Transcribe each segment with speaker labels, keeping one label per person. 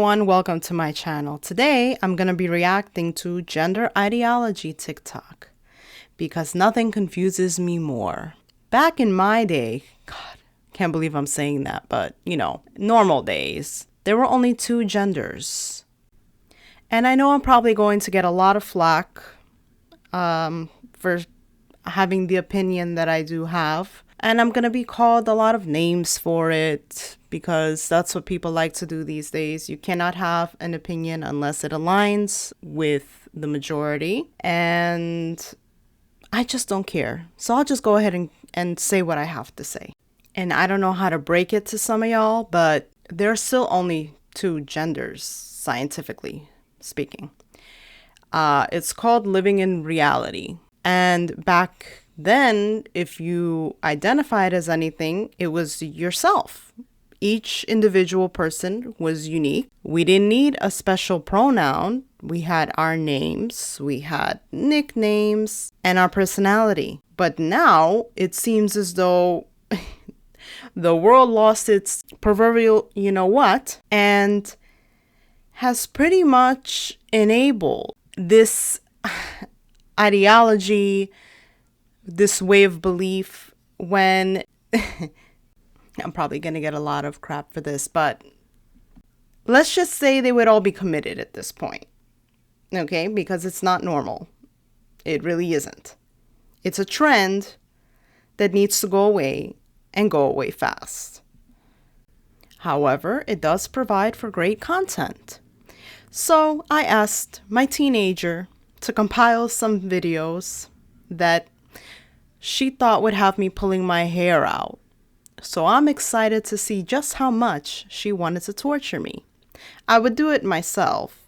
Speaker 1: everyone, welcome to my channel. Today I'm going to be reacting to gender ideology TikTok because nothing confuses me more. Back in my day, God, can't believe I'm saying that, but normal days, there were only two genders. And I know I'm probably going to get a lot of flack for having the opinion that I do have. And I'm going to be called a lot of names for it because that's what people like to do these days. You cannot have an opinion unless it aligns with the majority. And I just don't care. So I'll just go ahead and say what I have to say. And I don't know how to break it to some of y'all, but there are still only two genders, scientifically speaking. It's called living in reality. And back then, if you identified as anything, it was yourself. Each individual person was unique. We didn't need a special pronoun. We had our names, we had nicknames, and our personality. But now it seems as though the world lost its proverbial you-know-what and has pretty much enabled this ideology, this way of belief when I'm probably going to get a lot of crap for this, but let's just say they would all be committed at this point. Okay? Because it's not normal. It really isn't. It's a trend that needs to go away and go away fast. However, it does provide for great content. So I asked my teenager to compile some videos that she thought would have me pulling my hair out. So I'm excited to see just how much she wanted to torture me. I would do it myself,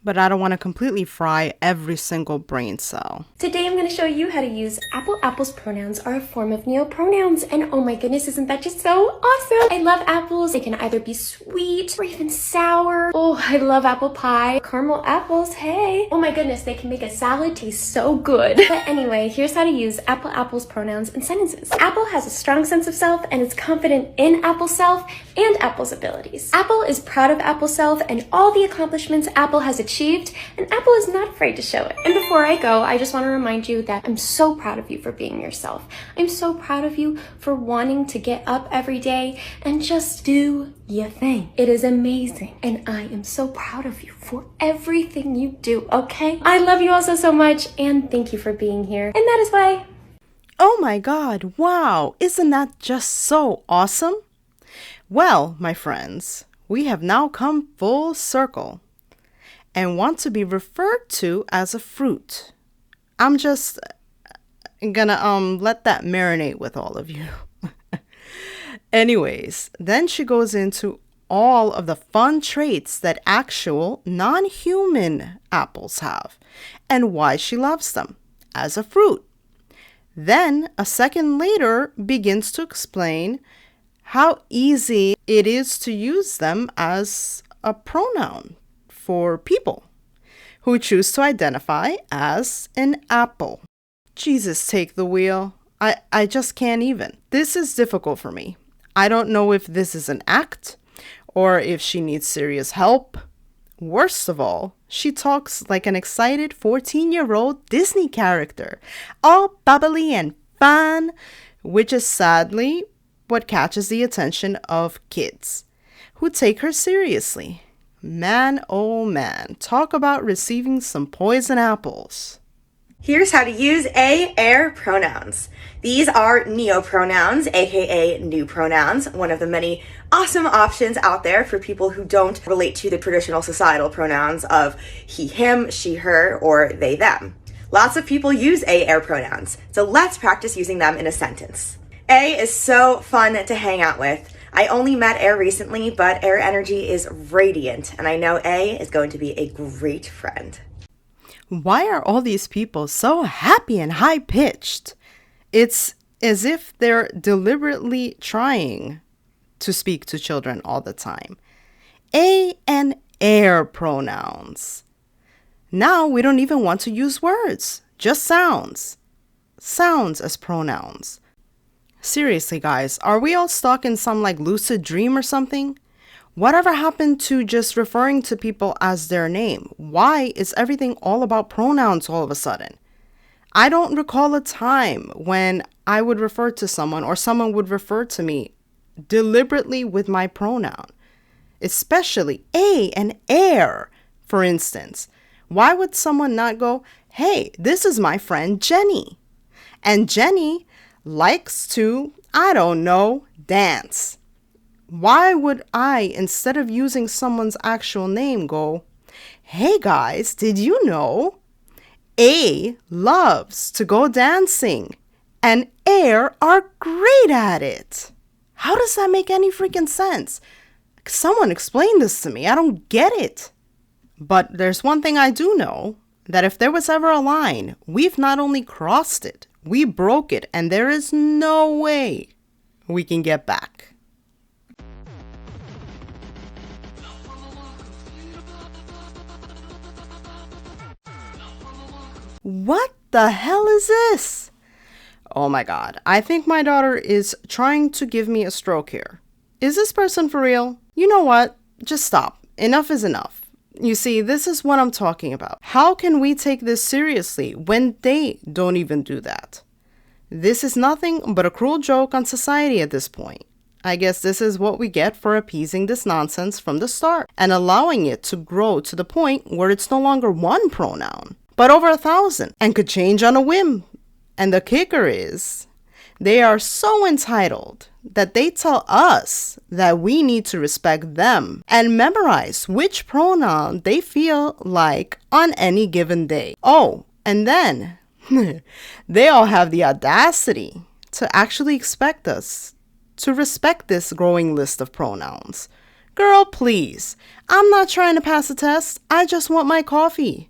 Speaker 1: but I don't want to completely fry every single brain cell.
Speaker 2: Today I'm going to show you how to use apple. Apple's pronouns are a form of neopronouns, and oh my goodness, isn't that just so awesome? I love apples. They can either be sweet or even sour. Oh, I love apple pie. Caramel apples, hey. Oh my goodness, they can make a salad taste so good. But anyway, here's how to use apple's pronouns in sentences. Apple has a strong sense of self and is confident in Apple's self and Apple's abilities. Apple is proud of Apple's self and all the accomplishments Apple has achieved, and Apple is not afraid to show it. And before I go, I just want to remind you that I'm so proud of you for being yourself. I'm so proud of you for wanting to get up every day and just do your thing. It is amazing, and I am so proud of you for everything you do, okay? I love you all so much, and thank you for being here. And that is why.
Speaker 1: Oh my God, wow, isn't that just so awesome? Well, my friends, we have now come full circle and want to be referred to as a fruit. I'm just gonna let that marinate with all of you. Anyways, then she goes into all of the fun traits that actual non-human apples have and why she loves them as a fruit. Then a second later begins to explain how easy it is to use them as a pronoun for people who choose to identify as an apple. Jesus, take the wheel. I just can't even. This is difficult for me. I don't know if this is an act or if she needs serious help. Worst of all, she talks like an excited 14-year-old Disney character, all bubbly and fun, which is sadly what catches the attention of kids who take her seriously. Man, oh man, talk about receiving some poison apples.
Speaker 3: Here's how to use air pronouns. These are neopronouns, aka new pronouns, one of the many awesome options out there for people who don't relate to the traditional societal pronouns of he, him, she, her, or they, them. Lots of people use air pronouns, so let's practice using them in a sentence. A is so fun to hang out with. I only met Air recently, but Air energy is radiant, and I know A is going to be a great friend.
Speaker 1: Why are all these people so happy and high-pitched? It's as if they're deliberately trying to speak to children all the time. A and air pronouns. Now we don't even want to use words, just sounds. Sounds as pronouns. Seriously, guys, are we all stuck in some lucid dream or something? Whatever happened to just referring to people as their name? Why is everything all about pronouns all of a sudden? I don't recall a time when I would refer to someone or someone would refer to me deliberately with my pronoun, especially a and air, for instance. Why would someone not go, hey, this is my friend Jenny? And Jenny likes to, I don't know, dance. Why would I, instead of using someone's actual name, go, hey guys, did you know A loves to go dancing and Air are great at it? How does that make any freaking sense? Someone explain this to me. I don't get it. But there's one thing I do know, that if there was ever a line, we've not only crossed it, we broke it, and there is no way we can get back. What the hell is this? Oh my God, I think my daughter is trying to give me a stroke here. Is this person for real? You know what? Just stop. Enough is enough. You see, this is what I'm talking about. How can we take this seriously when they don't even do that? This is nothing but a cruel joke on society at this point. I guess this is what we get for appeasing this nonsense from the start and allowing it to grow to the point where it's no longer one pronoun, but over 1,000 and could change on a whim. And the kicker is, they are so entitled that they tell us that we need to respect them and memorize which pronoun they feel like on any given day. Oh, and then they all have the audacity to actually expect us to respect this growing list of pronouns. Girl, please. I'm not trying to pass a test. I just want my coffee.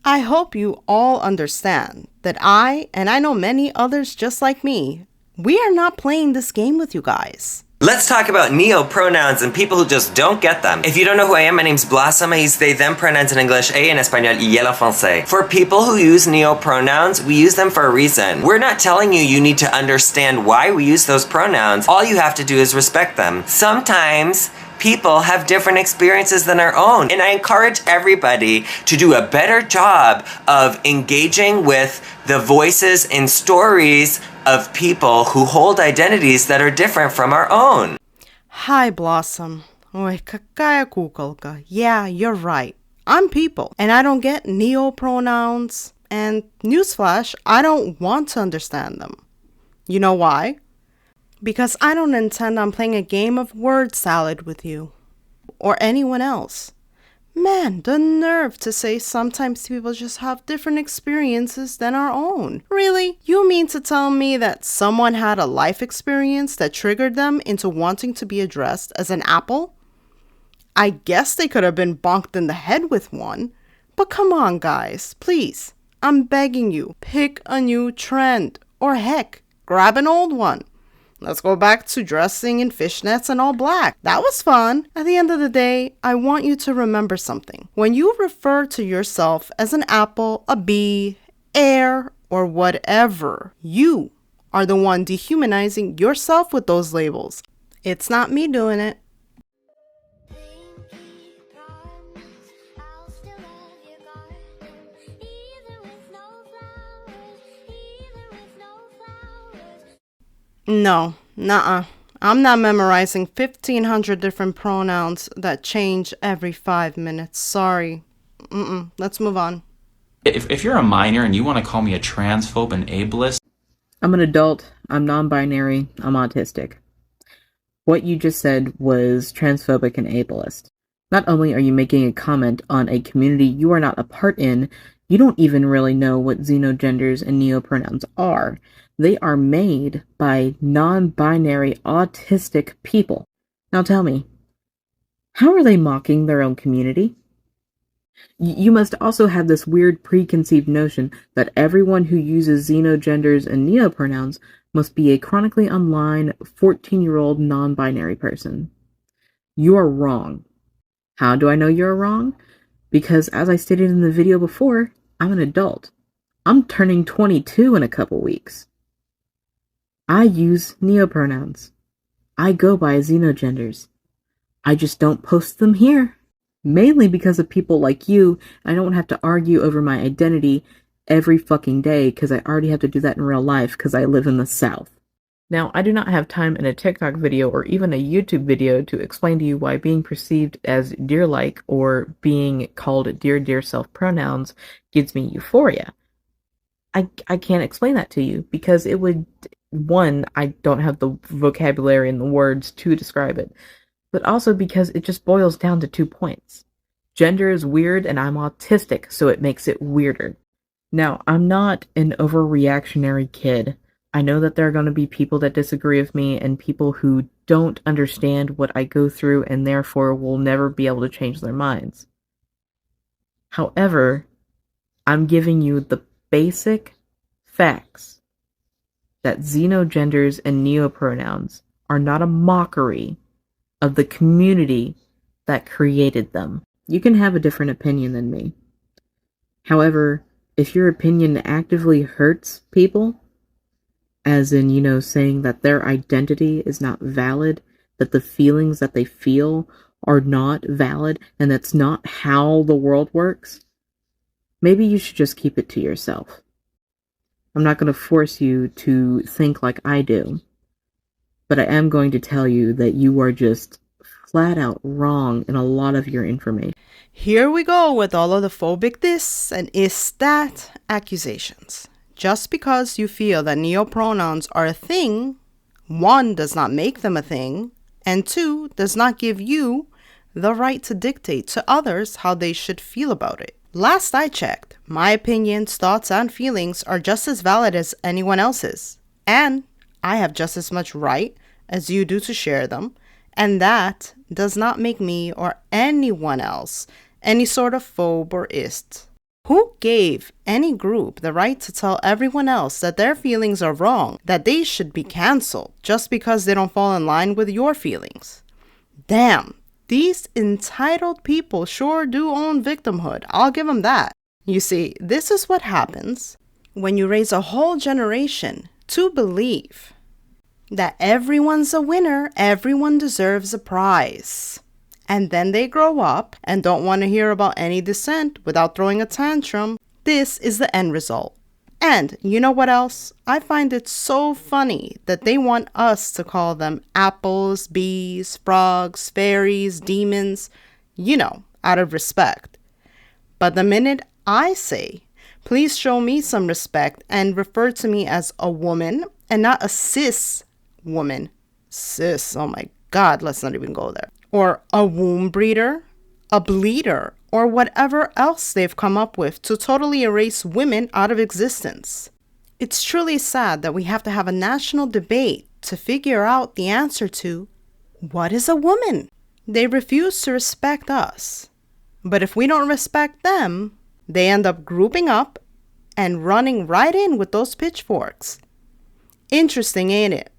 Speaker 1: I hope you all understand that I, and I know many others just like me, we are not playing this game with you guys.
Speaker 4: Let's talk about neopronouns and people who just don't get them. If you don't know who I am, my name's Blossom. I use they, them pronouns in English, a in Espanol, y el en français. For people who use neopronouns, we use them for a reason. We're not telling you you need to understand why we use those pronouns. All you have to do is respect them. Sometimes people have different experiences than our own, and I encourage everybody to do a better job of engaging with the voices and stories of people who hold identities that are different from our own.
Speaker 1: Hi, Blossom. Oi, какая куколка. Yeah, you're right. I'm people, and I don't get neopronouns. And newsflash, I don't want to understand them. You know why? Because I don't intend on playing a game of word salad with you. Or anyone else. Man, the nerve to say sometimes people just have different experiences than our own. Really? You mean to tell me that someone had a life experience that triggered them into wanting to be addressed as an apple? I guess they could have been bonked in the head with one. But come on, guys, please. I'm begging you, pick a new trend. Or heck, grab an old one. Let's go back to dressing in fishnets and all black. That was fun. At the end of the day, I want you to remember something. When you refer to yourself as an apple, a bee, air, or whatever, you are the one dehumanizing yourself with those labels. It's not me doing it. No, nuh-uh. I'm not memorizing 1,500 different pronouns that change every 5 minutes. Sorry. Let's move on.
Speaker 5: If you're a minor and you want to call me a transphobe and ableist...
Speaker 6: I'm an adult, I'm non-binary, I'm autistic. What you just said was transphobic and ableist. Not only are you making a comment on a community you are not a part in, you don't even really know what xenogenders and neopronouns are. They are made by non-binary autistic people. Now tell me, how are they mocking their own community? You must also have this weird preconceived notion that everyone who uses xenogenders and neopronouns must be a chronically online 14-year-old non-binary person. You are wrong. How do I know you're wrong? Because as I stated in the video before, I'm an adult. I'm turning 22 in a couple weeks. I use neopronouns. I go by xenogenders. I just don't post them here. Mainly because of people like you. I don't have to argue over my identity every fucking day because I already have to do that in real life because I live in the South. Now, I do not have time in a TikTok video or even a YouTube video to explain to you why being perceived as dear-like or being called dear self pronouns gives me euphoria. I can't explain that to you because it would, one, I don't have the vocabulary and the words to describe it, but also because it just boils down to 2 points. Gender is weird and I'm autistic, so it makes it weirder. Now, I'm not an overreactionary kid. I know that there are going to be people that disagree with me and people who don't understand what I go through and therefore will never be able to change their minds. However, I'm giving you the basic facts that xenogenders and neopronouns are not a mockery of the community that created them. You can have a different opinion than me. However, if your opinion actively hurts people, as in, saying that their identity is not valid, that the feelings that they feel are not valid, and that's not how the world works, maybe you should just keep it to yourself. I'm not going to force you to think like I do, but I am going to tell you that you are just flat out wrong in a lot of your information.
Speaker 1: Here we go with all of the phobic this and is that accusations. Just because you feel that neopronouns are a thing, 1, does not make them a thing, and 2, does not give you the right to dictate to others how they should feel about it. Last I checked, my opinions, thoughts, and feelings are just as valid as anyone else's, and I have just as much right as you do to share them, and that does not make me or anyone else any sort of phobe or ist. Who gave any group the right to tell everyone else that their feelings are wrong, that they should be canceled just because they don't fall in line with your feelings? Damn, these entitled people sure do own victimhood. I'll give them that. You see, this is what happens when you raise a whole generation to believe that everyone's a winner, everyone deserves a prize. And then they grow up and don't want to hear about any dissent without throwing a tantrum. This is the end result. And you know what else? I find it so funny that they want us to call them apples, bees, frogs, fairies, demons, out of respect. But the minute I say, please show me some respect and refer to me as a woman and not a cis woman. Cis, oh my God, let's not even go there. Or a womb breeder, a bleeder, or whatever else they've come up with to totally erase women out of existence. It's truly sad that we have to have a national debate to figure out the answer to, what is a woman? They refuse to respect us. But if we don't respect them, they end up grouping up and running right in with those pitchforks. Interesting, ain't it?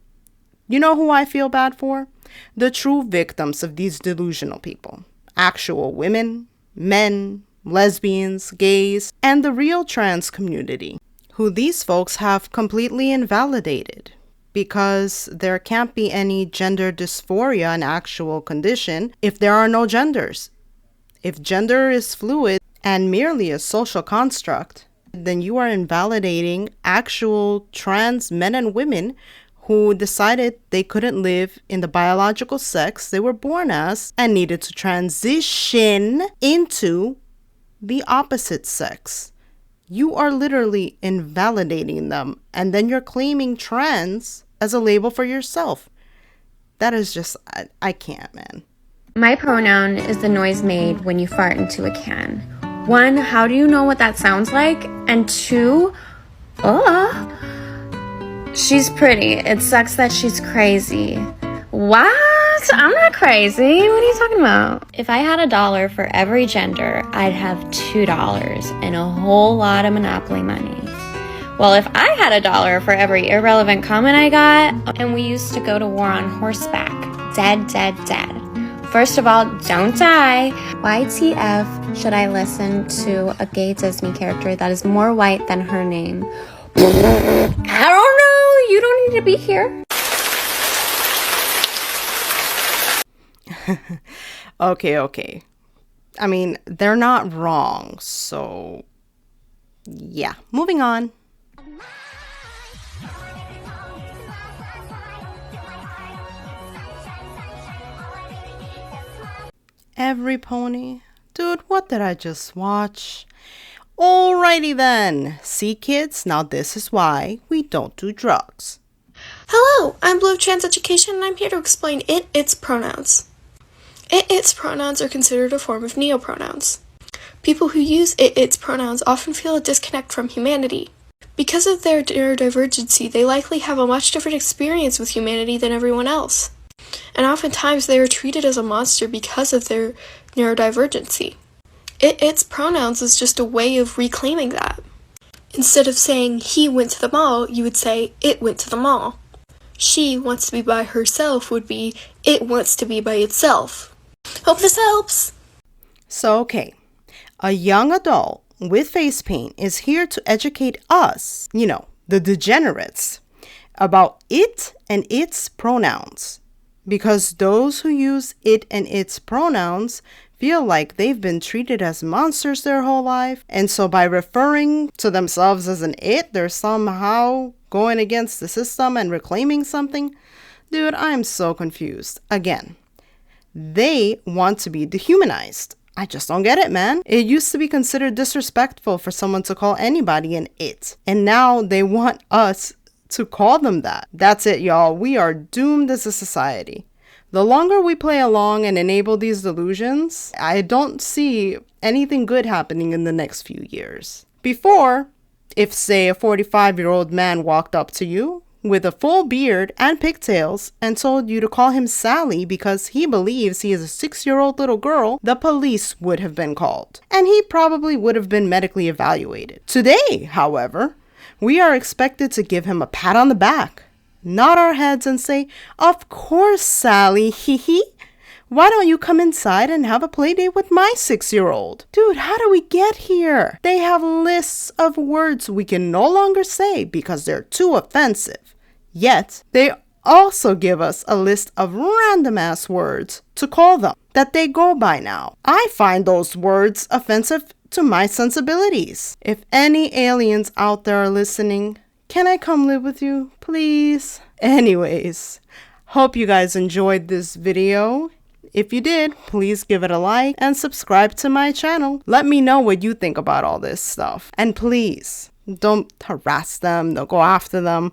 Speaker 1: You know who I feel bad for? The true victims of these delusional people. Actual women, men, lesbians, gays, and the real trans community, who these folks have completely invalidated because there can't be any gender dysphoria an actual condition if there are no genders. If gender is fluid and merely a social construct, then you are invalidating actual trans men and women who decided they couldn't live in the biological sex they were born as and needed to transition into the opposite sex. You are literally invalidating them, and then you're claiming trans as a label for yourself. That is just, I can't, man.
Speaker 2: My pronoun is the noise made when you fart into a can. 1, how do you know what that sounds like? And 2, she's pretty. It sucks that she's crazy. What? I'm not crazy. What are you talking about? If I had $1 for every gender, I'd have $2 and a whole lot of Monopoly money. Well, if I had $1 for every irrelevant comment I got, and we used to go to war on horseback. Dead, dead, dead. First of all, don't die. YTF should I listen to a gay Disney character that is more white than her name? I don't know. You don't need to be here.
Speaker 1: Okay. I mean, they're not wrong, so yeah. Moving on. Every pony? Dude, what did I just watch? Alrighty then. See, kids, now this is why we don't do drugs.
Speaker 2: Hello, I'm Blue of Trans Education, and I'm here to explain its pronouns. Its pronouns are considered a form of neopronouns. People who use its pronouns often feel a disconnect from humanity. Because of their neurodivergency, they likely have a much different experience with humanity than everyone else. And oftentimes they are treated as a monster because of their neurodivergency. Its pronouns is just a way of reclaiming that. Instead of saying he went to the mall, you would say it went to the mall. She wants to be by herself would be it wants to be by itself. Hope this helps!
Speaker 1: So, okay, a young adult with face paint is here to educate us, the degenerates, about it and its pronouns. Because those who use it and its pronouns feel like they've been treated as monsters their whole life. And so by referring to themselves as an it, they're somehow going against the system and reclaiming something. Dude, I'm so confused. Again, they want to be dehumanized. I just don't get it, man. It used to be considered disrespectful for someone to call anybody an it. And now they want us to call them that. That's it, y'all. We are doomed as a society. The longer we play along and enable these delusions, I don't see anything good happening in the next few years. Before, if say a 45-year-old man walked up to you with a full beard and pigtails and told you to call him Sally because he believes he is a 6-year-old little girl, the police would have been called. And he probably would have been medically evaluated. Today, however, we are expected to give him a pat on the back, nod our heads and say, "Of course, Sally, hee hee. Why don't you come inside and have a play date with my 6-year-old? Dude, how do we get here? They have lists of words we can no longer say because they're too offensive. Yet, they also give us a list of random ass words to call them that they go by now. I find those words offensive to my sensibilities. If any aliens out there are listening, can I come live with you, please? Anyways, hope you guys enjoyed this video. If you did, please give it a like and subscribe to my channel. Let me know what you think about all this stuff. And please, don't harass them, don't go after them.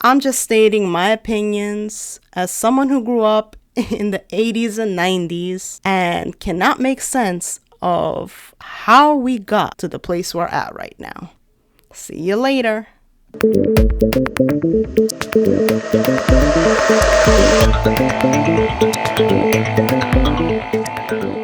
Speaker 1: I'm just stating my opinions as someone who grew up in the 80s and 90s and cannot make sense of how we got to the place we're at right now. See you later.
Speaker 7: Thank you.